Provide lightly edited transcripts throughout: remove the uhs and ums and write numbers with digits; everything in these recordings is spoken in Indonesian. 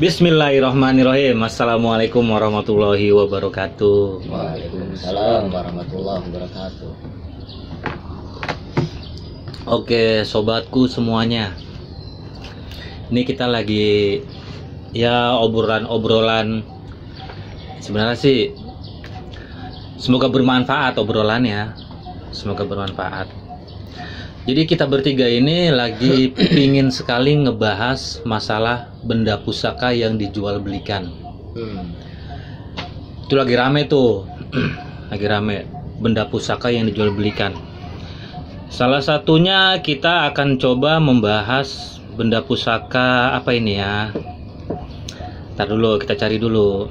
Bismillahirrahmanirrahim. Assalamualaikum warahmatullahi wabarakatuh. Waalaikumsalam warahmatullahi wabarakatuh. Oke, sobatku semuanya. Ini kita lagi obrolan. Sebenarnya sih semoga bermanfaat obrolannya. Semoga bermanfaat. Jadi kita bertiga ini lagi pingin sekali ngebahas masalah benda pusaka yang dijual belikan. Itu lagi rame tuh. Lagi rame benda pusaka yang dijual belikan. Salah satunya kita akan coba membahas benda pusaka apa ini ya. Ntar dulu, kita cari dulu.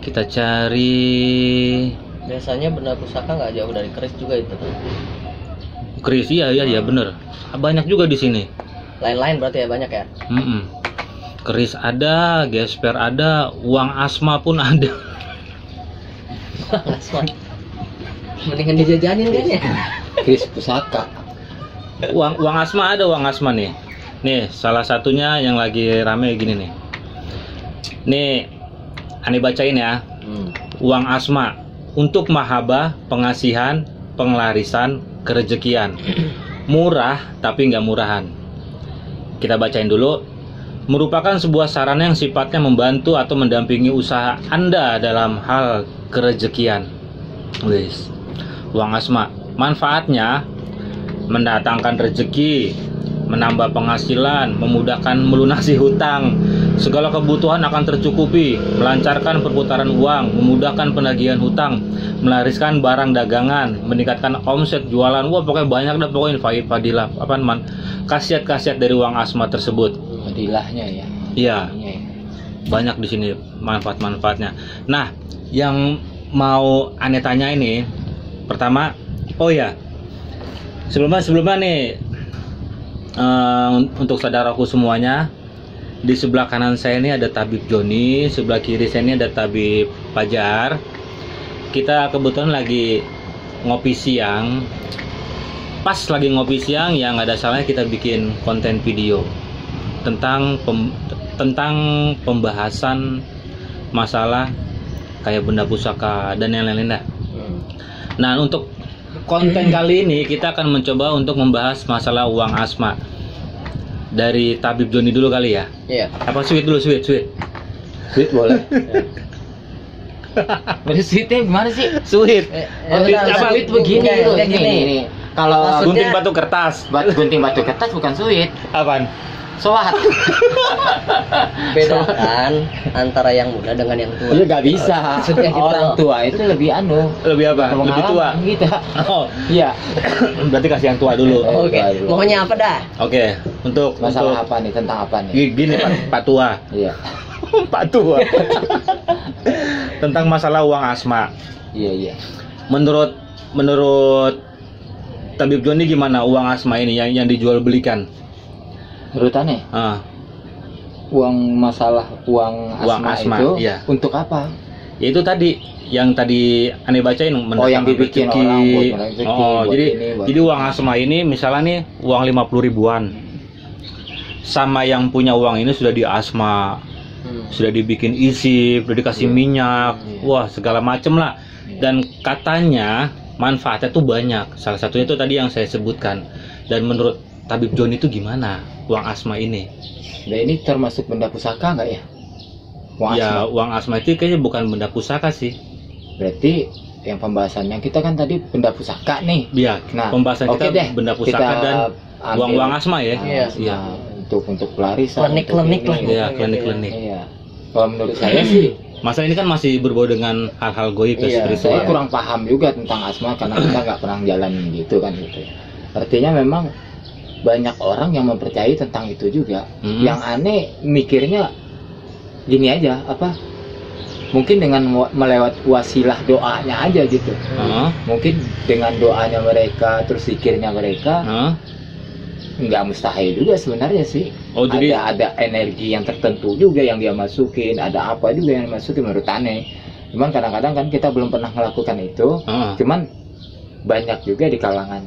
Kita cari. Biasanya benda pusaka nggak jauh dari keris juga itu. Keris, iya bener. Banyak juga di sini. Lain-lain berarti ya banyak ya. Keris ada, gesper ada, uang asma pun ada. Asma. Mendingan dijajanin kan ya. Keris pusaka. Uang asma ada, uang asma nih. Nih, salah satunya yang lagi rame gini nih. Nih, Ani bacain ya. Uang asma untuk mahabbah, pengasihan, penglarisan, kerejekian. Murah tapi nggak murahan. Kita bacain dulu. Merupakan sebuah sarana yang sifatnya membantu atau mendampingi usaha Anda dalam hal kerejekian. Wis. Uang asma. Manfaatnya mendatangkan rezeki, menambah penghasilan, memudahkan melunasi hutang, segala kebutuhan akan tercukupi, melancarkan perputaran uang, memudahkan penagihan hutang, melariskan barang dagangan, meningkatkan omset jualan. Wah, pokoknya banyak dah pokoknya fadilah khasiat-khasiat dari uang asma tersebut. Fadilahnya ya. Iya. Banyak di sini manfaat-manfaatnya. Nah, yang mau Ane tanya ini pertama, sebelumnya nih untuk saudaraku semuanya, di sebelah kanan saya ini ada Tabib Joni, sebelah kiri saya ini ada Tabib Fajar. Kita kebetulan lagi ngopi siang. Pas lagi ngopi siang, yang ada salahnya kita bikin konten video tentang pembahasan masalah kayak benda pusaka dan yang lain-lain dah. Nah, untuk konten kali ini kita akan mencoba untuk membahas masalah uang asma. Dari Tabib Joni dulu kali ya. Iya. Apa sweet dulu, sweet? Sweet boleh. Berarti sweetnya gimana sih? Sweet. Sweet begini loh. Ini. Kalau Gunting batu kertas. gunting batu kertas bukan sweet. Apaan? Soat. Bedakan antara yang muda dengan yang tua. Iya, nggak bisa. Maksudnya gitu. Orang tua itu lebih Lebih apa? Lebih tua. Gitu. Oh, Iya. berarti kasih yang tua dulu. Oke. Maunya apa dah? Oke, untuk Masalah apa nih? Tentang apa nih? gini Pak Tua. Iya. Pak Tua. Tentang masalah uang asma. Iya. Menurut Tabib Joni gimana uang asma ini yang dijual belikan? Menurut aneh, uang asma itu iya. untuk apa? Ya itu tadi yang Ane bacain yang dibikin rezeki. orang buat rezeki, Jadi uang asma ini misalnya nih uang 50 ribuan. Sama yang punya uang ini sudah diasma. Sudah dibikin isi, sudah dikasih minyak. Wah, segala macem lah. Dan katanya manfaatnya tuh banyak. Salah satunya itu tadi yang saya sebutkan. Dan menurut Tabib Joni itu gimana uang asma ini? Nah, ini termasuk benda pusaka nggak ya? Uang asma itu kayaknya bukan benda pusaka sih. Berarti yang pembahasannya kita kan tadi benda pusaka nih. Iya. Nah, pembahasan kita deh, benda pusaka dan uang asma ya. Iya. Untuk pelarisan. Klinik lah. Iya, klinik. Iya. Kalau menurut saya sih, masa ini kan masih berbau dengan hal-hal goib ya, saya spiritual. kurang paham juga tentang asma karena kita nggak pernah jalan gitu kan gitu. Artinya memang banyak orang yang mempercayai tentang itu juga. Yang aneh mikirnya gini aja, mungkin dengan melewat wasilah doanya aja gitu. Mungkin dengan doanya mereka, terus zikirnya mereka, nggak mustahil juga sebenarnya sih. Jadi ada energi yang tertentu juga yang dia masukin, ada apa juga yang dimasukin menurut aneh. Cuman kadang-kadang kan kita belum pernah melakukan itu. Cuman banyak juga di kalangan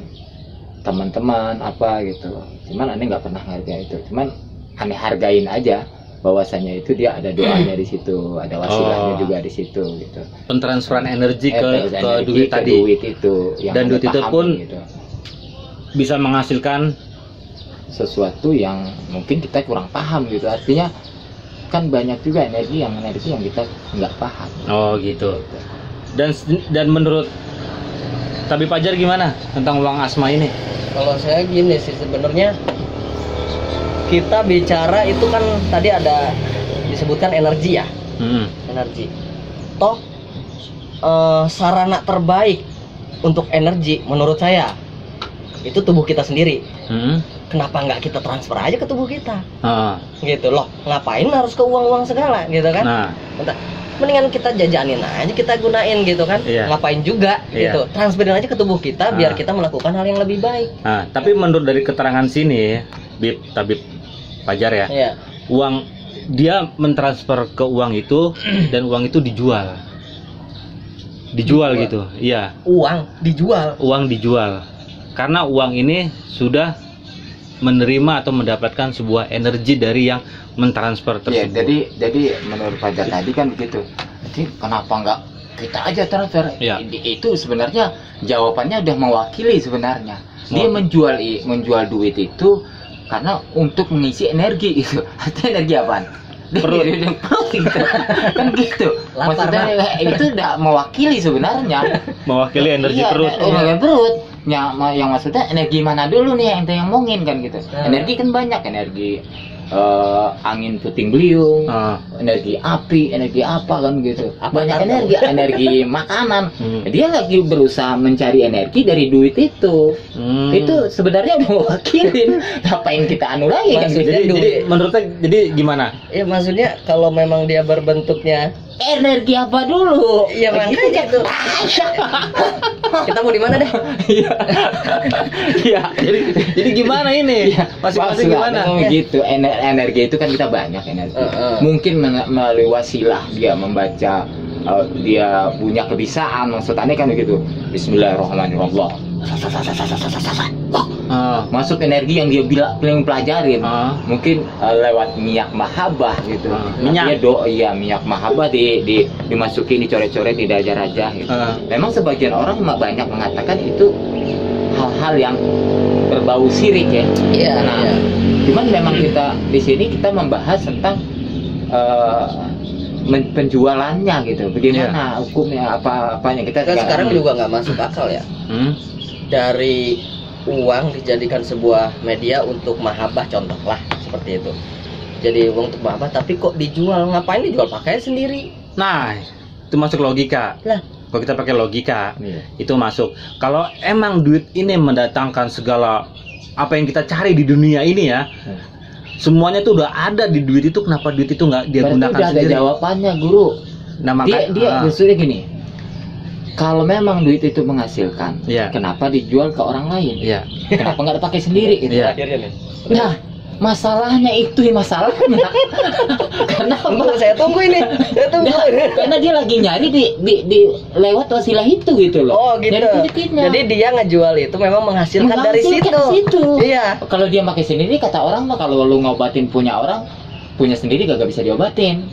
teman-teman apa gitu, cuman aneh nggak pernah hargain itu, cuman aneh hargain aja bahwasanya itu dia ada doanya di situ, ada wasilahnya juga di situ gitu. Pentransferan energi ke Energi duit ke tadi. duit itu yang Dan duit itu paham pun gitu. Bisa menghasilkan Sesuatu yang mungkin kita kurang paham gitu. Artinya kan banyak juga energi yang kita nggak paham. oh gitu. Dan menurut Tabib Fajar gimana tentang uang asma ini? Kalau saya gini sih sebenarnya, kita bicara itu kan tadi ada disebutkan energi ya, energi. Toh sarana terbaik untuk energi menurut saya itu tubuh kita sendiri. Kenapa nggak kita transfer aja ke tubuh kita? Gitu loh. Ngapain harus ke uang-uang segala gitu kan? Nah, mendingan kita jajanin aja, kita gunain gitu kan. Ngapain juga gitu, transferin aja ke tubuh kita biar kita melakukan hal yang lebih baik. Nah, tapi menurut dari keterangan sini Tabib Fajar ya, uang dia mentransfer ke uang itu dan uang itu dijual gitu. Iya, uang dijual karena uang ini sudah menerima atau mendapatkan sebuah energi dari yang mentransfer tersebut. Jadi menurut Fajar tadi kan begitu. Jadi kenapa nggak kita aja transfer? Itu sebenarnya jawabannya udah mewakili sebenarnya. Dia menjual duit itu karena untuk mengisi energi itu. Artinya energi apaan? Perut gitu. Kan gitu. Maksudnya itu udah mewakili sebenarnya. Mewakili energi perut. Energi perut. Yang maksudnya energi mana dulu nih yang kita ngomongin kan gitu. Energi kan banyak, energi angin puting beliung, energi api, energi apa kan gitu. Banyak energi makanan. Dia lagi berusaha mencari energi dari duit itu. Itu sebenarnya udah mewakilin. Ngapain kita anu lagi kan? Jadi menurutnya jadi gimana? Ya maksudnya kalau memang dia berbentuknya energi apa dulu? Ya makanya itu. Kita mau di mana deh? Iya. Jadi gimana ini? Masing-masing gimana? Gitu. Energi itu kan kita banyak energi. Mungkin melalui wasilah dia membaca, dia punya kebiasaan, maksudnya kan begitu. Bismillahirrahmanirrahim. Masuk energi yang dia pelajarin. Mungkin lewat minyak mahabbah gitu. Minyak mahabbah dimasukin, dicoret-coret di raja-raja gitu. Memang sebagian orang banyak mengatakan itu hal-hal yang berbau syirik ya. Cuman memang kita di sini kita membahas tentang penjualannya gitu. Bagaimana hukumnya, apa-apanya kita sekarang juga nggak masuk akal ya. Dari uang dijadikan sebuah media untuk mahabbah, contohlah seperti itu. Jadi uang untuk mahabbah tapi kok dijual, ngapain dijual, pakai sendiri. Nah, itu masuk logika. Kalau kita pakai logika, itu masuk. Kalau emang duit ini mendatangkan segala apa yang kita cari di dunia ini ya, semuanya tuh udah ada di duit itu, kenapa duit itu nggak dia gunakan sendiri? Ada jawabannya, Guru. Nah, dia maksudnya gini. Kalau memang duit itu menghasilkan, kenapa dijual ke orang lain? Kenapa nggak dipakai sendiri? Gitu? Nah, masalahnya itu masalahnya. Karena saya tunggu ini. Karena dia lagi nyari di lewat wasilah itu gitu loh. Oh gitu. Jadi dia ngejual itu memang menghasilkan dari situ. Iya. Kalau dia pakai sendiri, kata orang mah kalau lu ngobatin punya orang, punya sendiri gak bisa diobatin.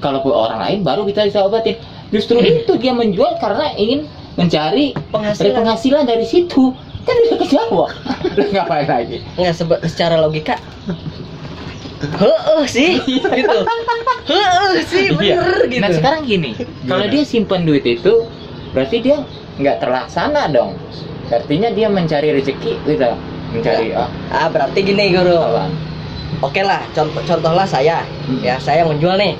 Kalau orang lain baru bisa obatin. Justru itu dia menjual karena ingin mencari penghasilan dari situ. Kan udah kejawab. Ngapain lagi? Nggak, secara logika sih gitu. Sih bener gitu. Nah sekarang gini, kalau dia simpan duit itu berarti dia nggak terlaksana dong. Artinya dia mencari rezeki gitu. Mencari berarti gini Guru. Oke lah, contohlah saya saya menjual nih.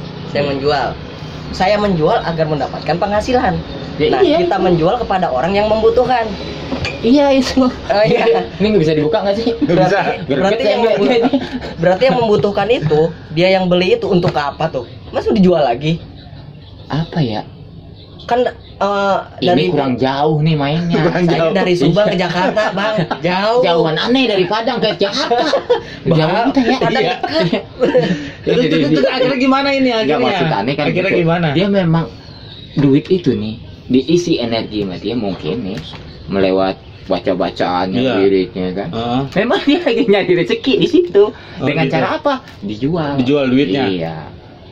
Saya menjual agar mendapatkan penghasilan. Kita menjual kepada orang yang membutuhkan. Iya itu. Ini nggak bisa dibuka nggak sih? Nggak bisa. Berarti yang membutuhkan itu, dia yang beli itu untuk apa tuh? Masa dijual lagi? Apa ya? Kan ini kurang jauh nih mainnya. Saya dari Subang ke Jakarta, Bang. Jauhan aneh dari Padang ke Jakarta. Jauh kita ya. Itu akhirnya gimana ini akhirnya? Maksud aneh kan akhirnya gitu. Gimana? Dia memang duit itu nih diisi energi sama dia mungkin nih melewat baca-bacaannya, Iya. liriknya kan. Memang dia lagi nyari rezeki di situ. Dengan gitu. cara apa? Dijual. Dijual duitnya. Iya.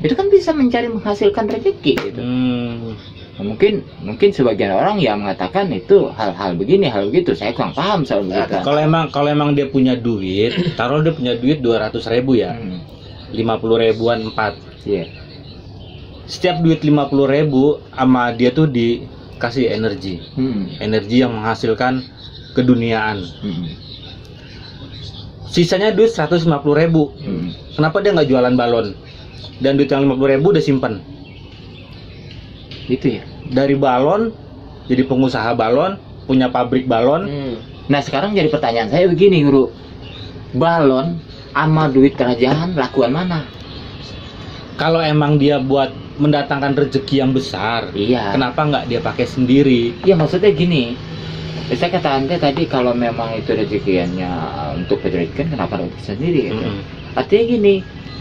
Itu kan bisa menghasilkan rezeki gitu. Nah, mungkin sebagian orang yang mengatakan itu hal-hal begini, hal begitu. Saya kurang paham soal begitu. Kalau emang dia punya duit, taruh dia punya duit 200.000 ya. 50 ribuan 4. Iya. Setiap duit 50.000 sama dia tuh dikasih energi. Energi yang menghasilkan keduniaan. Sisanya duit 150.000. Kenapa dia nggak jualan balon? Dan duit yang 50.000 udah simpan. Gitu ya. Dari balon jadi pengusaha balon, punya pabrik balon. Nah, sekarang jadi pertanyaan saya begini, Guru. Balon sama duit kerajaan lakuan mana? Kalau emang dia buat mendatangkan rezeki yang besar, Iya. kenapa nggak dia pakai sendiri? Iya, maksudnya gini. Saya kata Anda tadi kalau memang itu rezekiannya untuk penyelidikan, kenapa harus sendiri gitu. Artinya gini,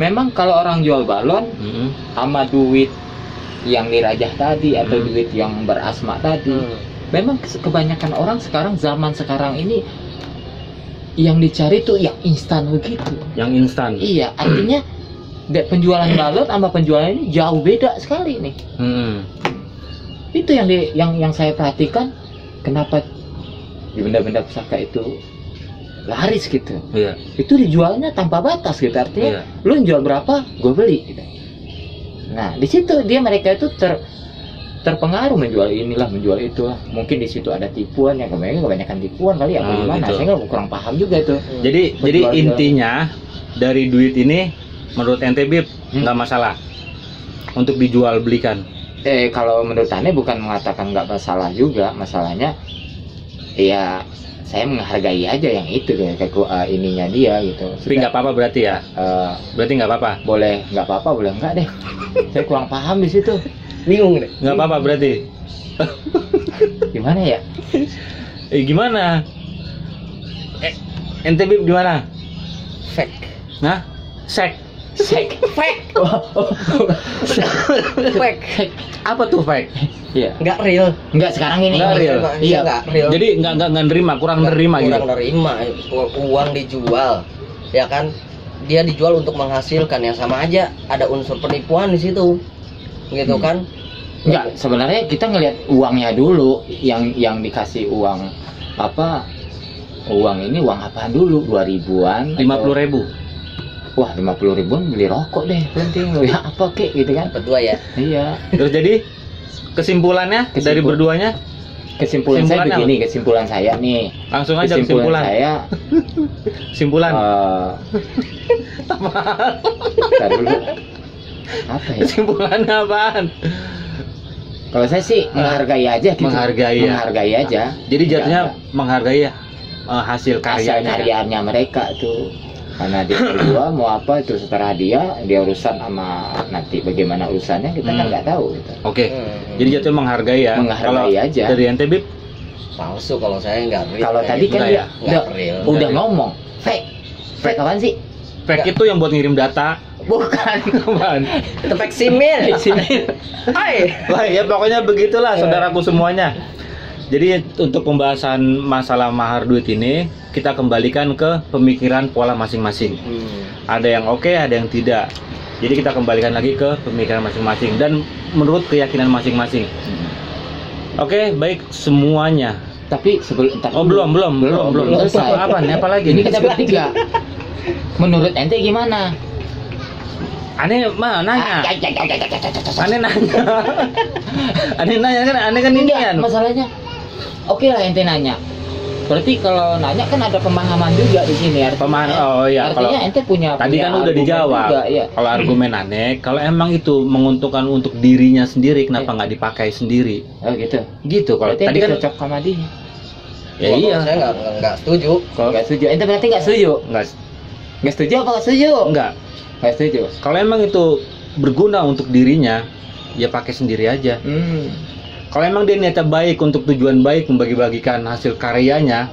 memang kalau orang jual balon sama duit yang dirajah tadi atau duit yang berasma tadi, memang kebanyakan orang sekarang, zaman sekarang ini yang dicari tuh yang instan begitu. Yang instan. Iya, artinya penjualan balon sama penjualan ini jauh beda sekali nih. Itu yang saya perhatikan, kenapa benda-benda pusaka itu laris gitu. Iya. Itu dijualnya tanpa batas gitu, artinya lu jual berapa, gue beli gitu. Nah, di situ mereka itu terpengaruh menjual inilah, menjual itulah. Mungkin di situ ada tipuan, yang kebanyakan tipuan kali apa gimana? Gitu. Saya nggak kurang paham juga itu. Jadi intinya dari duit ini menurut ente Bib nggak masalah untuk dijual belikan. Kalau menurut Ane bukan mengatakan nggak masalah juga, masalahnya ya saya menghargai aja yang itu kayak ininya dia gitu. Tapi nggak apa-apa berarti ya? Berarti nggak apa-apa? Boleh nggak apa-apa, boleh nggak deh. Saya kurang paham di situ. Bingung deh. Nggak apa-apa berarti? Gimana ya? Gimana? Ente Bib gimana? Fake. Nah? Sek? Fake. Fake. Apa tuh fake? Iya. Nggak real. Nggak sekarang ini. Nggak real. Iya, nggak real. Jadi nggak nerima, kurang nerima gitu. Kurang nerima. Uang dijual, ya kan? Dia dijual untuk menghasilkan, yang sama aja ada unsur penipuan di situ, gitu kan? Enggak, sebenarnya kita ngelihat uangnya dulu, yang dikasih uang apa? Uang ini uang apaan dulu? 2000-an? 50.000. Wah, 50 ribuan beli rokok deh, penting ya apa kek gitu kan? Berdua ya. Iya. Terus jadi kesimpulannya dari berduanya? Kesimpulan saya Kesimpulannya begini, kesimpulan saya nih. Langsung aja kesimpulan. saya. Kesimpulan. Ntar dulu. Apa ya? Kesimpulannya apaan? Kalau saya sih menghargai aja gitu. Menghargai aja. Jadi jatuhnya menghargai hasil karyanya. Karyanya mereka tuh. Karena dia berdua mau apa itu setelah dia urusan sama nanti bagaimana urusannya kita kan nggak tahu gitu. Oke. Jadi jatuhnya menghargai ya. Menghargai aja. Dari ente Bib? Palsu kalau saya nggak real. Kalau tadi kan dia udah ngomong fake. Fake apaan sih? Fake itu yang buat ngirim data. Bukan. Itu fake simil. Hai. Wah ya pokoknya begitulah saudaraku semuanya. Jadi untuk pembahasan masalah mahar duit ini kita kembalikan ke pemikiran pola masing-masing. Ada yang oke, ada yang tidak. Jadi kita kembalikan lagi ke pemikiran masing-masing dan menurut keyakinan masing-masing. Oke, baik semuanya. Tapi sebelum belum. selesai. Apa lagi? Ini kita bertiga. Menurut ente gimana? Aneh mah nanya. Aneh nanya kan, aneh kan ini kan. Masalahnya, oke lah ente nanya. Berarti kalau nanya kan ada pemahaman juga di sini. Artinya kalau ente punya. Tadi kan udah dijawab. Juga, ya. Kalau argumen aneh, kalau emang itu menguntungkan untuk dirinya sendiri, kenapa nggak dipakai sendiri? Oh gitu. Gitu. Kalau berarti tadi kan cocok sama dia. Ya iya. Saya nggak setuju. Kalau nggak setuju, ente berarti nggak setuju. Nggak setuju apa nggak setuju? Nggak setuju. Kalau emang itu berguna untuk dirinya, ya pakai sendiri aja. Kalau emang dia niatnya baik untuk tujuan baik membagi-bagikan hasil karyanya,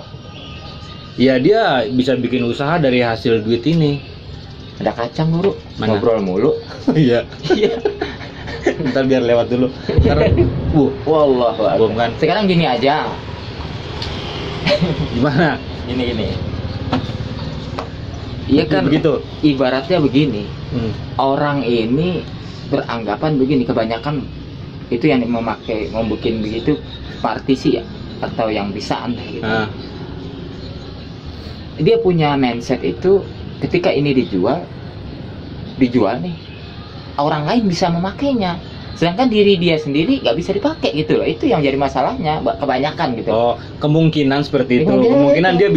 ya dia bisa bikin usaha dari hasil duit ini. Ada kacang Guru. Mana? Ngobrol mulu. Iya. Ntar biar lewat dulu. Karena wallahu kan. Sekarang gini aja. Gimana? Gini. Iya kan begitu. Ibaratnya begini. Orang ini beranggapan begini, kebanyakan itu yang membuat begitu partisi ya, atau yang bisaan gitu. Dia punya mindset itu ketika ini dijual nih, orang lain bisa memakainya, sedangkan diri dia sendiri nggak bisa dipakai gitu loh. Itu yang jadi masalahnya kebanyakan gitu. Oh, kemungkinan seperti itu. Kemungkinan dia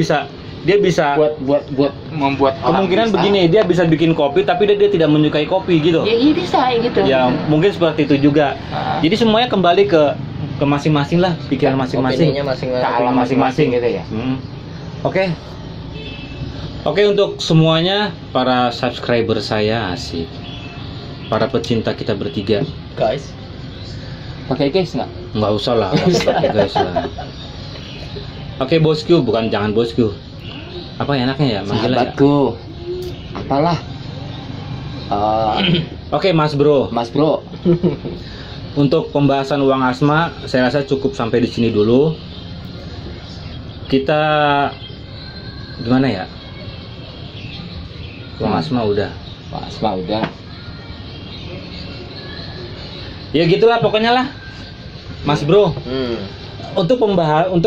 bisa buat membuat kemungkinan begini, dia bisa bikin kopi tapi dia tidak menyukai kopi gitu. Ya, iya bisa gitu. Ya mungkin seperti itu juga. Jadi semuanya kembali ke masing-masing lah, pikiran masing-masing, ke alam masing-masing gitu ya. Oke, untuk semuanya para subscriber saya, asik, para pecinta kita bertiga, Guys, pakai guys nggak usah lah, pakai guys lah. Oke, bosku, bukan jangan bosku. Apa ya enaknya ya manggilnya? Sahabatku. Apalah. Oke, Mas Bro. Untuk pembahasan uang asma, saya rasa cukup sampai di sini dulu. Kita gimana ya? Uang asma udah. Ya gitulah pokoknya lah, Mas Bro. Untuk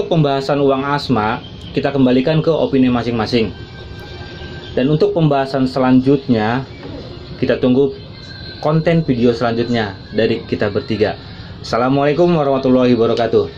pembahasan uang asma, kita kembalikan ke opini masing-masing. Dan untuk pembahasan selanjutnya, kita tunggu konten video selanjutnya dari kita bertiga. Assalamualaikum warahmatullahi wabarakatuh.